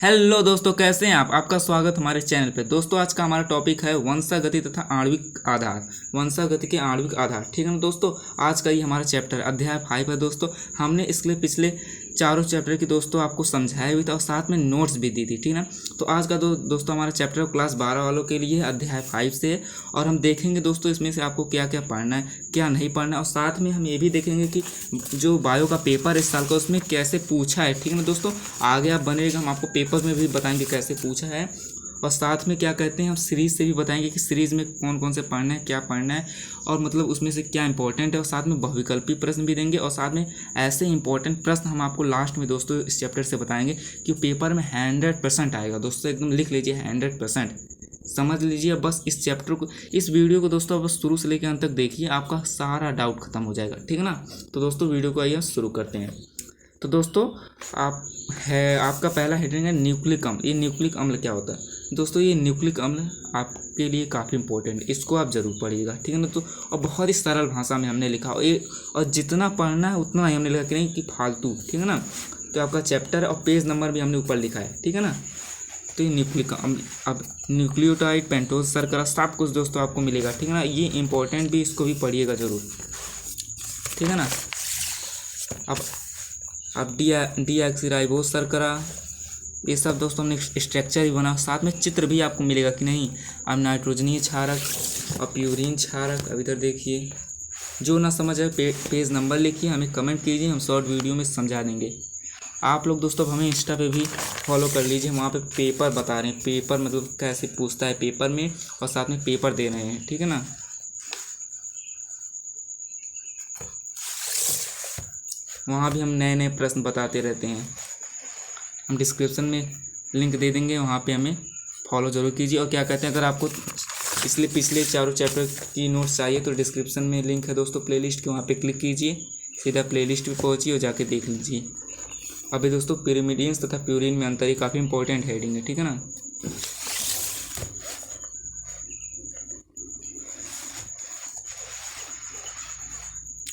Hello दोस्तों, कैसे हैं आप। आपका स्वागत हमारे चैनल पे। दोस्तों आज का हमारा टॉपिक है वंशागति तथा आणविक आधार। वंशागति के आणविक आधार, ठीक है ना दोस्तों। आज का ये हमारा चैप्टर अध्याय 5 है दोस्तों। हमने इसके लिए पिछले चारों चैप्टर की दोस्तों आपको समझाया भी था और साथ में नोट्स भी दी थी, ठीक है ना। तो आज का दोस्तों हमारा चैप्टर क्लास 12 वालों के लिए अध्याय 5 से है और हम देखेंगे दोस्तों इसमें से आपको क्या क्या पढ़ना है, क्या नहीं पढ़ना है। और साथ में हम ये भी देखेंगे कि जो बायो का पेपर इस साल का उसमें कैसे पूछा है, ठीक है ना दोस्तों। आगे आप बनेगा, हम आपको पेपर में भी बताएंगे कैसे पूछा है। और साथ में क्या कहते हैं, हम सीरीज़ से भी बताएंगे कि सीरीज़ में कौन कौन से पढ़ना है, क्या पढ़ना है और मतलब उसमें से क्या इंपॉर्टेंट है। और साथ में बहुविकल्पी प्रश्न भी देंगे और साथ में ऐसे इंपॉर्टेंट प्रश्न हम आपको लास्ट में दोस्तों इस चैप्टर से बताएंगे कि पेपर में 100% आएगा दोस्तों। एकदम लिख लीजिए 100%, समझ लीजिए। बस इस चैप्टर को, इस वीडियो को दोस्तों बस शुरू से लेकर अंत तक देखिए, आपका सारा डाउट खत्म हो जाएगा, ठीक है ना। तो दोस्तों वीडियो को आइए शुरू करते हैं। तो दोस्तों आपका पहला हेडिंग है न्यूक्लिक अम्ल। ये न्यूक्लिक अम्ल क्या होता है दोस्तों। ये न्यूक्लिक अम्ल आपके लिए काफ़ी इंपॉर्टेंट है, इसको आप जरूर पढ़िएगा, ठीक है ना। तो और बहुत ही सरल भाषा में हमने लिखा और जितना पढ़ना है उतना ही हमने लिखा कि नहीं कि फालतू, ठीक है ना। तो आपका चैप्टर और पेज नंबर भी हमने ऊपर लिखा है, ठीक है ना। तो ये न्यूक्लिक अम्ल, अब न्यूक्लियोटाइड, पेंटोज, शर्करा, सब कुछ दोस्तों आपको मिलेगा, ठीक है ना। ये इंपॉर्टेंट भी, इसको भी पढ़िएगा जरूर, ठीक है ना। अब डीऑक्सीराइबोज शर्करा, ये सब दोस्तों हमने स्ट्रक्चर भी बना, साथ में चित्र भी आपको मिलेगा कि नहीं। अब नाइट्रोजनीय क्षारक और प्यूरिन क्षारक। अब इधर देखिए, जो ना समझ आए पेज नंबर लिखिए, हमें कमेंट कीजिए, हम शॉर्ट वीडियो में समझा देंगे। आप लोग दोस्तों हमें इंस्टा पे भी फॉलो कर लीजिए, वहाँ पे पेपर बता रहे हैं, पेपर मतलब कैसे पूछता है पेपर में, और साथ में पेपर दे रहे हैं, ठीक है ना। वहाँ भी हम नए नए प्रश्न बताते रहते हैं। हम डिस्क्रिप्शन में लिंक दे देंगे, वहाँ पे हमें फॉलो ज़रूर कीजिए। और क्या कहते हैं, अगर आपको इसलिए पिछले चारों चैप्टर की नोट्स चाहिए तो डिस्क्रिप्शन में लिंक है दोस्तों प्लेलिस्ट के, वहाँ पे क्लिक कीजिए, सीधा प्लेलिस्ट पे पहुँचिए और जाके देख लीजिए। अभी दोस्तों पिरिमिडियंस तथा प्यूरिन में अंतर, ये काफ़ी इंपॉर्टेंट हेडिंग है, ठीक है ना।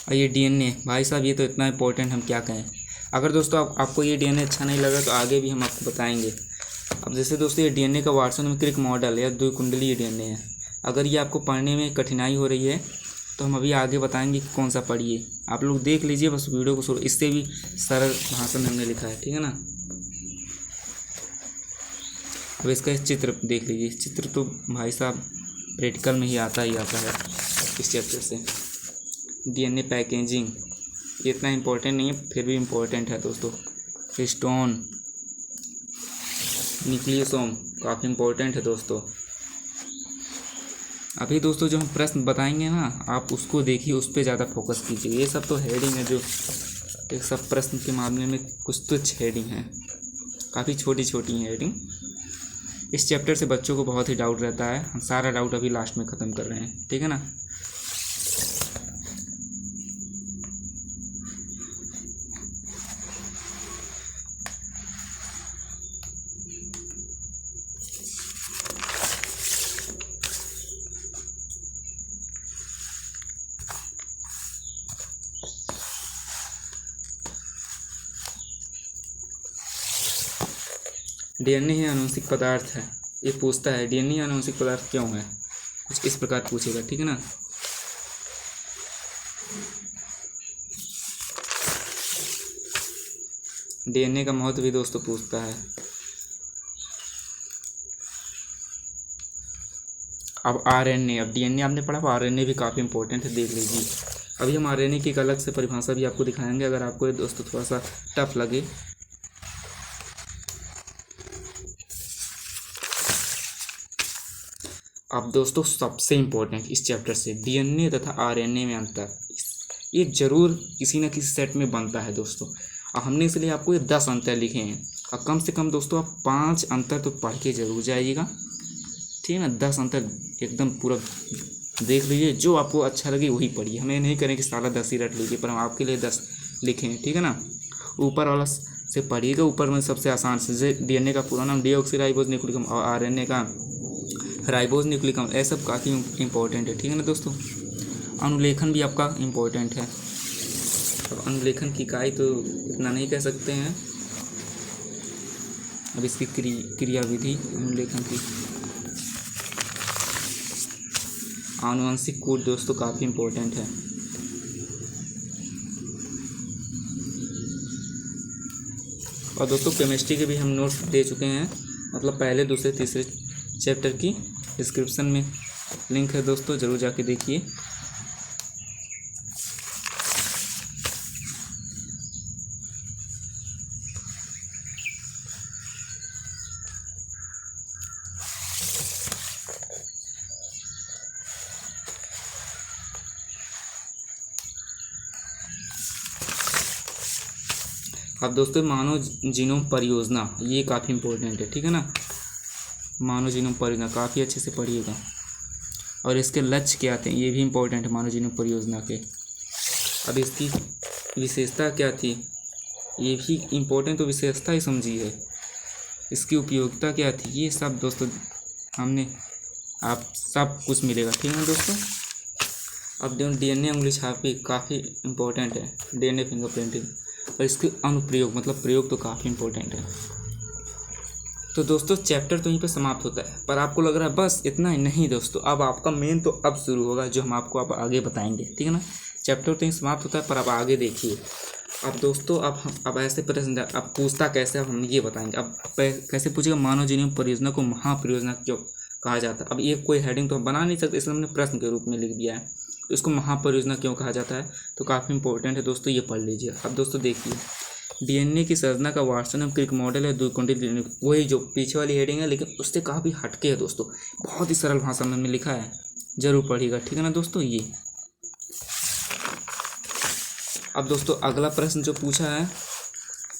और ये डीएनए, भाई साहब ये तो इतना इंपॉर्टेंट, हम क्या कहें। अगर दोस्तों आपको ये डीएनए अच्छा नहीं लगा तो आगे भी हम आपको बताएंगे। अब जैसे दोस्तों ये डीएनए का वाटसन मॉडल या द्विकुंडलीय डीएनए है। अगर ये आपको पढ़ने में कठिनाई हो रही है तो हम अभी आगे बताएंगे कि कौन सा पढ़िए। आप लोग देख लीजिए बस वीडियो को शुरू, इससे भी सरल भाषा में हमने लिखा है, ठीक है ना। अब इसका चित्र देख लीजिए, चित्र तो भाई साहब प्रैक्टिकल में ही आता है इस चैप्टर से। डीएनए पैकेजिंग ये इतना इम्पोर्टेंट नहीं है, फिर भी इम्पोर्टेंट है दोस्तों। हिस्टोन, न्यूक्लियोसोम काफ़ी इम्पोर्टेंट है दोस्तों। अभी दोस्तों जो हम प्रश्न बताएंगे ना, आप उसको देखिए, उस पर ज़्यादा फोकस कीजिए। ये सब तो हेडिंग है, जो एक सब प्रश्न के मामले में कुछ तुच्छ हेडिंग है, काफ़ी छोटी छोटी हेडिंग। इस चैप्टर से बच्चों को बहुत ही डाउट रहता है, हम सारा डाउट अभी लास्ट में ख़त्म कर रहे हैं, ठीक है ना। डीएनए ही आनुवंशिक पदार्थ है, ये पूछता है डीएनए आनुवंशिक पदार्थ क्यों है, कुछ इस प्रकार पूछेगा, ठीक है ना। डीएनए का महत्व भी दोस्तों पूछता है। अब आरएनए, अब डीएनए आपने पढ़ा, अब आरएनए भी काफ़ी इंपॉर्टेंट है, देख लीजिए। अभी हम आरएनए की एक अलग से परिभाषा भी आपको दिखाएंगे, अगर आपको ये दोस्तों थोड़ा सा टफ लगे। अब दोस्तों सबसे इम्पोर्टेंट इस चैप्टर से डीएनए तथा आरएनए में अंतर, ये जरूर किसी न किसी सेट में बनता है दोस्तों। और हमने इसलिए आपको ये 10 अंतर लिखे हैं, और कम से कम दोस्तों आप 5 अंतर तो पढ़ के जरूर जाइएगा, ठीक है ना। 10 अंतर एकदम पूरा देख लीजिए, जो आपको अच्छा लगे वही पढ़िए। हमें नहीं करें कि सारा 10 ही रट लीजिए, पर हम आपके लिए 10 लिखे हैं, ठीक है ना। ऊपर वाला से पढ़िएगा, ऊपर में सबसे आसान से डीएनए का पूरा नाम डीऑक्सीराइबोज न्यूक्लिक अम्ल और आरएनए का राइबोज न्यूक्लिक अम्ल, ये सब काफ़ी इंपॉर्टेंट है, ठीक है ना दोस्तों। अनुलेखन भी आपका इम्पोर्टेंट है। अब अनुलेखन की इकाई तो इतना नहीं कह सकते हैं, अब इसकी क्रियाविधि लेखन की। आनुवंशिक कोड दोस्तों काफ़ी इम्पोर्टेंट है। और दोस्तों केमिस्ट्री के भी हम नोट्स दे चुके हैं, मतलब पहले दूसरे तीसरे चैप्टर की डिस्क्रिप्शन में लिंक है दोस्तों, ज़रूर जाके देखिए। अब दोस्तों मानव जीनोम परियोजना, ये काफ़ी इम्पोर्टेंट है, ठीक है ना। मानव जीनोम परियोजना काफ़ी अच्छे से पढ़िएगा। और इसके लक्ष्य क्या थे ये भी इम्पोर्टेंट है मानव जीनोम परियोजना के। अब इसकी विशेषता क्या थी ये भी इम्पोर्टेंट, तो विशेषता ही समझिए। इसकी उपयोगिता क्या थी ये सब दोस्तों हमने आप सब कुछ मिलेगा, ठीक है दोस्तों। अब DNA उंगली छापी काफ़ी इम्पोर्टेंट है, DNA फिंगरप्रिंटिंग। और इसके अनुप्रयोग मतलब प्रयोग तो काफ़ी इम्पोर्टेंट है। तो दोस्तों चैप्टर तो यहीं पे समाप्त होता है, पर आपको लग रहा है बस इतना ही? नहीं दोस्तों, अब आपका मेन तो अब शुरू होगा, जो हम आपको अब आगे बताएंगे, ठीक है ना। चैप्टर तो यहीं समाप्त होता है, पर अब आगे देखिए। अब दोस्तों अब ऐसे प्रश्न अब पूछता कैसे, अब हम ये बताएंगे। अब कैसे पूछेगा, मानव जीनोम परियोजना को महापरियोजना क्यों कहा जाता है। अब ये कोई हेडिंग तो हम बना नहीं सकते, इसलिए हमने प्रश्न के रूप में लिख दिया है। तो इसको महापरियोजना क्यों कहा जाता है, तो काफ़ी इंपॉर्टेंट है दोस्तों, ये पढ़ लीजिए। अब दोस्तों देखिए, DNA की संरचना का वाटसन क्रिक मॉडल है द्विकुंडी, वही जो पीछे वाली हेडिंग है, लेकिन उससे काफ़ी हटके है दोस्तों, बहुत ही सरल भाषा में हमने लिखा है, जरूर पढ़िएगा, ठीक है ना दोस्तों। ये अब दोस्तों अगला प्रश्न जो पूछा है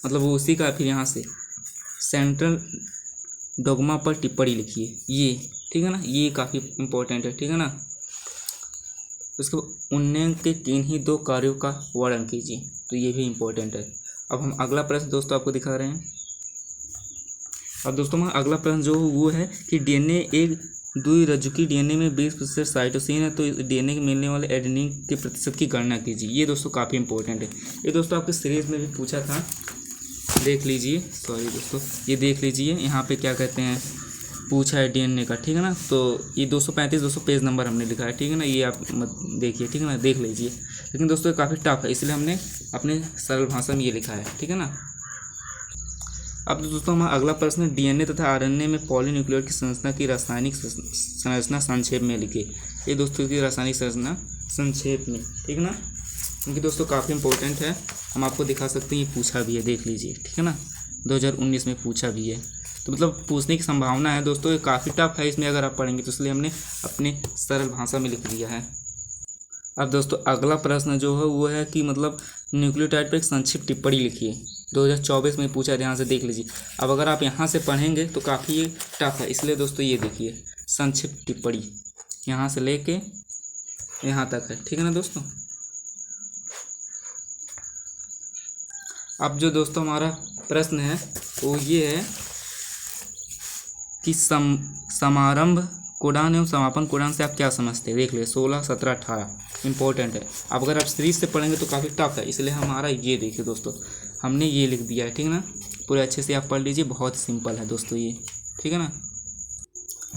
मतलब वो उसी का, फिर यहाँ से सेंट्रल डोगमा पर टिप्पणी लिखिए, ये ठीक है ना, ये काफ़ी इंपॉर्टेंट है, ठीक है ना। उसके उन्नयन के किन्हीं दो कार्यों का वर्णन कीजिए, तो ये भी इम्पोर्टेंट है। अब हम अगला प्रश्न दोस्तों आपको दिखा रहे हैं। अब दोस्तों हमारा अगला प्रश्न जो वो है कि DNA एक द्विरज्जुकी DNA में 20% साइटोसिन है, तो इस DNA के मिलने वाले एडेनिन के प्रतिशत की गणना कीजिए। ये दोस्तों काफ़ी इंपॉर्टेंट है, ये दोस्तों आपके सीरीज में भी पूछा था, देख लीजिए। सॉरी दोस्तों, ये देख लीजिए, यहाँ पे क्या कहते हैं पूछा है DNA का, ठीक है ना। तो ये 235 200 पेज नंबर हमने लिखा है, ठीक है ना, ये आप मत देखिए, ठीक है ना, देख लीजिए। लेकिन दोस्तों काफ़ी टफ है, इसलिए हमने अपने सरल भाषा में ये लिखा है, ठीक है ना। अब दोस्तों हमारा अगला प्रश्न है DNA तथा RNA में पॉलीन्यूक्लियोटाइड की संरचना की रासायनिक संरचना संक्षेप में लिखिए। ये दोस्तों की रासायनिक संरचना संक्षेप में, ठीक है ना, क्योंकि दोस्तों काफ़ी इंपॉर्टेंट है, हम आपको दिखा सकते हैं, ये पूछा भी है, देख लीजिए, ठीक है ना, 2019 में पूछा भी है, तो मतलब पूछने की संभावना है दोस्तों, ये काफ़ी टफ है इसमें अगर आप पढ़ेंगे तो, इसलिए हमने अपने सरल भाषा में लिख दिया है। अब दोस्तों अगला प्रश्न जो है वो है कि मतलब न्यूक्लियोटाइड पर एक संक्षिप्त टिप्पणी लिखिए, 2024 में पूछा, ध्यान से देख लीजिए। अब अगर आप यहाँ से पढ़ेंगे तो काफ़ी ये टफ है, इसलिए दोस्तों ये देखिए संक्षिप्त टिप्पणी यहाँ से लेके यहाँ तक है, ठीक है ना दोस्तों। अब जो दोस्तों हमारा प्रश्न है वो ये है कि समारंभ कोडान एवं समापन कोडान से आप क्या समझते हैं, देख लीजिए 16 17 18 इंपॉर्टेंट है। अब अगर आप सीरीज से पढ़ेंगे तो काफ़ी टफ है, इसलिए हमारा ये देखिए दोस्तों हमने ये लिख दिया है, ठीक है ना, पूरे अच्छे से आप पढ़ लीजिए, बहुत सिंपल है दोस्तों ये, ठीक है ना।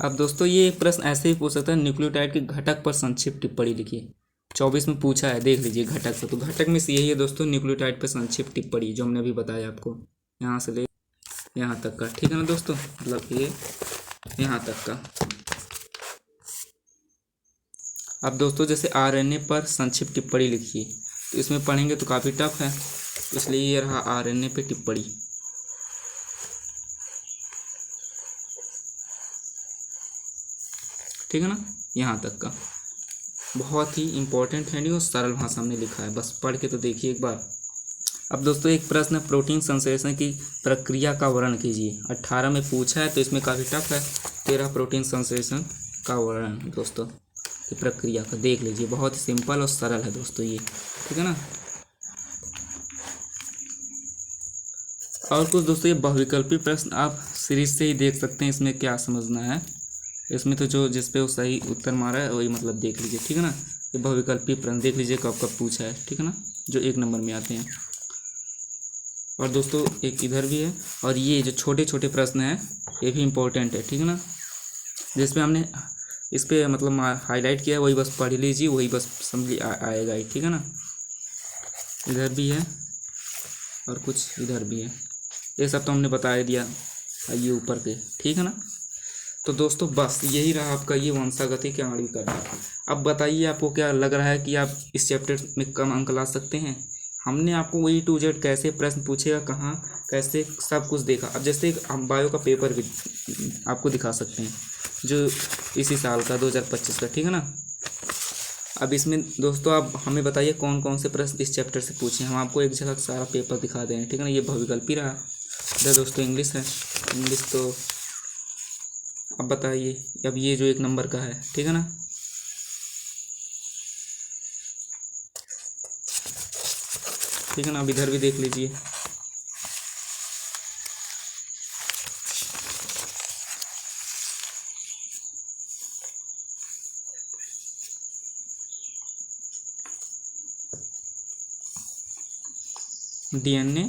अब दोस्तों ये एक प्रश्न ऐसे ही पूछ सकता है, न्यूक्लियोटाइड के घटक पर संक्षिप्त टिप्पणी लिखिए, 24 में पूछा है, देख लीजिए घटक से, तो घटक में से यही है दोस्तों न्यूक्लियोटाइड पर संक्षिप्त टिप्पणी, जो हमने अभी बताया आपको, यहाँ से ले यहाँ तक का, ठीक है ना दोस्तों, मतलब ये यहाँ तक का। अब दोस्तों जैसे RNA पर संक्षिप्त टिप्पणी लिखिए, तो इसमें पढ़ेंगे तो काफ़ी टफ है, इसलिए ये रहा RNA पे टिप्पणी, ठीक है ना, यहाँ तक का, बहुत ही इंपॉर्टेंट है और सरल भाषा में लिखा है, बस पढ़ के तो देखिए एक बार। अब दोस्तों एक प्रश्न है प्रोटीन संश्लेषण की प्रक्रिया का वर्णन कीजिए, 18 में पूछा है, तो इसमें काफ़ी टफ है, 13 प्रोटीन संश्लेषण का वर्णन दोस्तों की प्रक्रिया का, देख लीजिए, बहुत ही सिंपल और सरल है दोस्तों ये, ठीक है ना। और कुछ दोस्तों ये बहुविकल्पी प्रश्न आप सीरीज से ही देख सकते हैं, इसमें क्या समझना है, इसमें तो जो जिस पे वो सही उत्तर मारा है वही मतलब देख लीजिए, ठीक है ना। ये बहुविकल्पी प्रश्न देख लीजिए कब कब पूछा है, ठीक है ना, जो 1 नंबर में आते हैं। और दोस्तों एक इधर भी है, और ये जो छोटे छोटे प्रश्न हैं ये भी इम्पोर्टेंट है, ठीक है ना। जिसमें हमने इस पर मतलब हाईलाइट किया है वही बस पढ़ लीजिए, वही बस समझ आएगा ही, ठीक है ना। इधर भी है और कुछ इधर भी है, ये सब तो हमने बता दिया ये ऊपर के, ठीक है ना। तो दोस्तों बस यही रहा आपका ये वंशागति के आणविक आधार। अब बताइए आपको क्या लग रहा है कि आप इस चैप्टर में कम अंक ला सकते हैं। हमने आपको वही टू जेड कैसे प्रश्न पूछेगा, कहाँ कैसे सब कुछ देखा। अब जैसे हम बायो का पेपर भी आपको दिखा सकते हैं जो इसी साल का 2025 का, ठीक है ना। अब इसमें दोस्तों आप हमें बताइए कौन कौन से प्रश्न इस चैप्टर से पूछे, हम आपको एक जगह सारा पेपर दिखा दें, ठीक है ना। ये बहुविकल्पी रहा। इधर दोस्तों इंग्लिश है, इंग्लिश तो अब बताइए, अब ये जो 1 नंबर का है, ठीक है ना। ठीक है ना। अब इधर भी देख लीजिए, डीएनए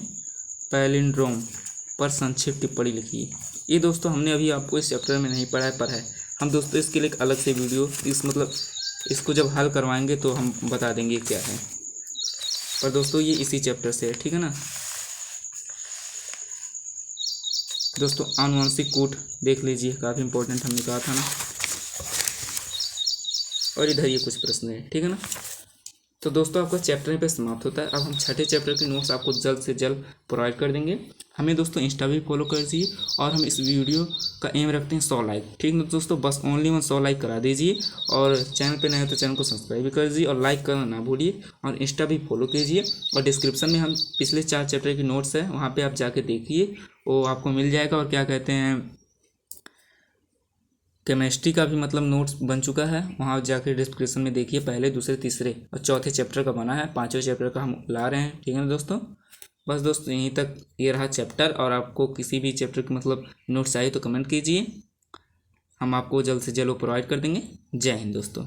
पैलिंड्रोम पर संक्षिप्त टिप्पणी लिखिए। ये दोस्तों हमने अभी आपको इस चैप्टर में नहीं पढ़ा है, पर है हम दोस्तों इसके लिए एक अलग से वीडियो इसको जब हल करवाएंगे तो हम बता देंगे क्या है। पर दोस्तों ये इसी चैप्टर से है, ठीक है ना। दोस्तों आनुवंशिक कूट देख लीजिए, काफ़ी इंपॉर्टेंट हमने कहा था ना। और इधर ये कुछ प्रश्न है, ठीक है ना। तो दोस्तों आपका चैप्टर पे समाप्त होता है। अब हम छठे चैप्टर के नोट्स आपको जल्द से जल्द प्रोवाइड कर देंगे। हमें दोस्तों इंस्टा भी फॉलो कर दीजिए, और हम इस वीडियो का एम रखते हैं 100 लाइक, ठीक है दोस्तों। बस ओनली 100 लाइक करा दीजिए, और चैनल पे नए हो तो चैनल को सब्सक्राइब भी कर दीजिए, और लाइक करना ना भूलिए, और इंस्टा भी फॉलो कीजिए। और डिस्क्रिप्शन में हम पिछले 4 चैप्टर के नोट्स हैं, वहाँ पर आप जाके देखिए, वो आपको मिल जाएगा। और क्या कहते हैं, केमिस्ट्री का भी मतलब नोट्स बन चुका है, वहाँ जाकर डिस्क्रिप्शन में देखिए। पहले, दूसरे, तीसरे और चौथे चैप्टर का बना है, 5वें चैप्टर का हम ला रहे हैं, ठीक है ना दोस्तों। बस दोस्तों यहीं तक ये रहा चैप्टर, और आपको किसी भी चैप्टर की मतलब नोट्स चाहिए तो कमेंट कीजिए, हम आपको जल्द से जल्द प्रोवाइड कर देंगे। जय हिंद दोस्तों।